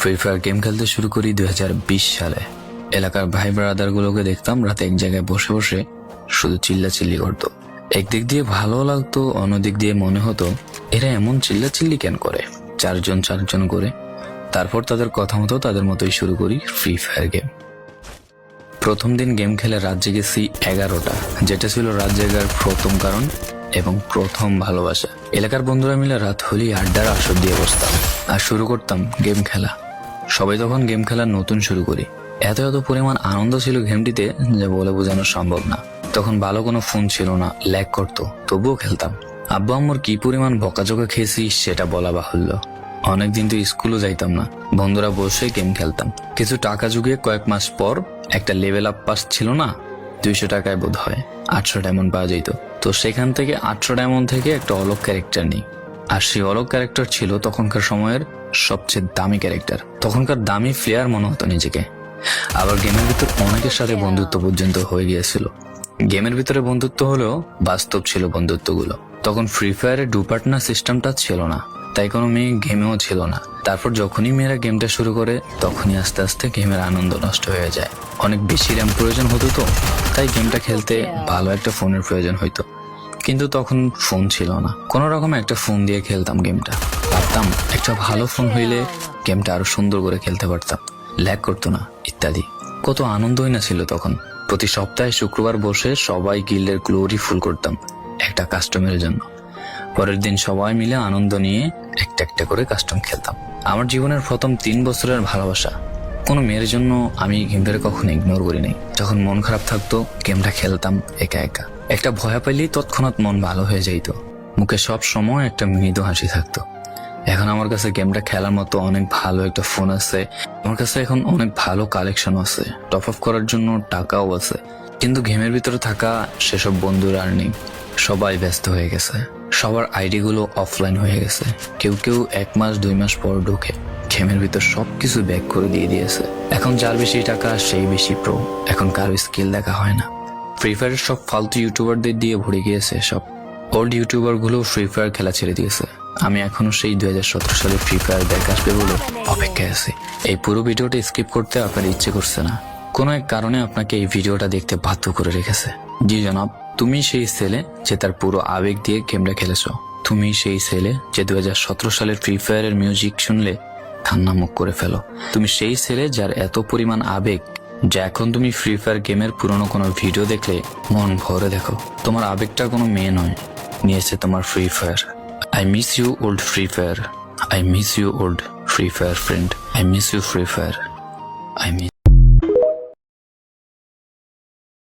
Free fire game খেলতে শুরু করি 2020 সালে। এলাকার ভাই ব্রাদার গুলোকে দেখতাম রাতে এক জায়গায় বসে বসে শুধু চিল্লাচিল্লি করতো। একদিক দিয়ে ভালো লাগতো, অন্যদিক দিয়ে মনে হতো এরা এমন চিল্লাচিল্লি কেন করে, চারজন করে। তারপর তাদের কথা মতো তাদের মতোই শুরু করি ফ্রি ফায়ার গেম। প্রথম দিন গেম খেলে রাত জেগেছি 11টা, যেটা ছিল রাত জেগার প্রথম কারণ এবং প্রথম ভালোবাসা। এলাকার বন্ধুরা মিলে রাত হলেই আড্ডার আসর দিয়ে বসতাম আর শুরু করতাম গেম খেলা। সবাই তখন গেম খেলা নতুন শুরু করি। এত পরিমাণ আনন্দ ছিল গেমটিতে যে বলে বোঝানো সম্ভব না। তখন ভালো কোনো ফোন ছিল না, ল্যাগ করতো, তবুও খেলতাম। আব্বু আম্মুর কি পরিমাণ বকাঝকা খেয়েছি সেটা বলা বাহুল্য। অনেকদিন তো স্কুলও যাইতাম না, বন্ধুরা বসে গেম খেলতাম। কিছু টাকা জুগিয়ে কয়েক মাস পর একটা লেভেল আপ পাস ছিল না, 200 টাকায় বোধ হয় 800 ডায়মন্ড পাওয়া যেত। তো সেখান থেকে 800 ডায়মন্ড থেকে একটা অলক ক্যারেক্টার নিই। আর সেই অলক ক্যারেক্টার ছিল তখনকার সময়ের সবচেয়ে দামি ক্যারেক্টার। তখনকার দামি প্লেয়ার মনে হতো নিজেকে। আবার গেমের ভিতর অনেকের সাথে বন্ধুত্ব পর্যন্ত হয়ে গিয়েছিল। গেমের ভিতরে বন্ধুত্ব হলেও বাস্তব ছিল বন্ধুত্বগুলো। তখন ফ্রি ফায়ারে ডু পার্টনার সিস্টেমটা ছিল না, তাই কোনো মেয়ে গেমেও ছিল না। তারপর যখনই মেয়েরা গেমটা শুরু করে তখনই আস্তে আস্তে গেমের আনন্দ নষ্ট হয়ে যায়। অনেক বেশি র্যাম প্রয়োজন হতো, তো তাই গেমটা খেলতে ভালো একটা ফোনের প্রয়োজন হইতো। কিন্তু তখন ফোন ছিল না, কোনো রকম একটা ফোন দিয়ে খেলতাম গেমটা। ভাবতাম একটা ভালো ফোন হইলে গেমটা আরো সুন্দর করে খেলতে পারতাম, ল্যাগ করতো না ইত্যাদি। কত আনন্দই না ছিল তখন। প্রতি সপ্তাহে শুক্রবার বসে সবাই গিল্ডের গ্লোরি ফুল করতাম একটা কাস্টমের জন্য। পরের দিন সবাই মিলে আনন্দ নিয়ে একটা একটা করে কাস্টম খেলতাম। আমার জীবনের প্রথম 3 বছরের ভালোবাসা। কোনো মেয়ের জন্য আমি গেমটাকে কখনো ইগনোর করি নাই। যখন মন খারাপ থাকতো গেমটা খেলতাম একা একা। একটা ভয় পাইলেই তৎক্ষণাৎ মন ভালো হয়ে যাইতো, মুখে সব সময় একটা মৃদু হাসি থাকতো। এখন আমার কাছে গেমটা খেলার মতো অনেক ভালো একটা ফোন আছে, আমার কাছে এখন অনেক ভালো কালেকশন আছে, টপ আপ করার জন্য টাকাও আছে। কিন্তু গেমের ভিতরে থাকা সেসব বন্ধুরা আর নেই, সবাই ব্যস্ত হয়ে গেছে। সবার আইডি গুলো অফলাইন হয়ে গেছে। কেউ 1 মাস 2 মাস পর ঢুকে গেমের ভিতর সবকিছু ব্যাক করে দিয়েছে। এখন যার বেশি টাকা সেই বেশি প্রো, এখন কারো স্কিল দেখা হয় না। ফ্রি ফায়ারের সব ফালতু ইউটিউবারদের দিয়ে ভরে গিয়েছে সব। ওল্ড ইউটিউবার গুলো ফ্রি ফায়ার খেলা ছেড়ে দিয়েছে। আমি এখনো সেই 2017 সালে ফ্রি ফায়ার ব্যাক আসবে বলে অপেক্ষায় আছি। এই পুরো ভিডিওটা স্কিপ করতে আপনার ইচ্ছে করছে না, কোনো এক কারণে আপনাকে এই ভিডিওটা দেখতে বাধ্য করে রেখেছে। জি জনাব, তুমি সেই ছেলে যে তার পুরো আবেগ দিয়ে গেমটা খেলেছো। তুমি সেই ছেলে যে 2017 সালের ফ্রি ফায়ারের মিউজিক শুনলে কান্না মুখ করে ফেলো। তুমি সেই ছেলে যার এত পরিমাণ আবেগ যে এখন তুমি ফ্রি ফায়ার গেমের পুরনো কোনো ভিডিও দেখলে মন ভরে দেখো। তোমার আবেগটা কোনো মেয়ে নয়, নিয়েছে তোমার free fire. I miss you old Free Fire. I miss you old Free Fire friend. I miss you Free Fire. I miss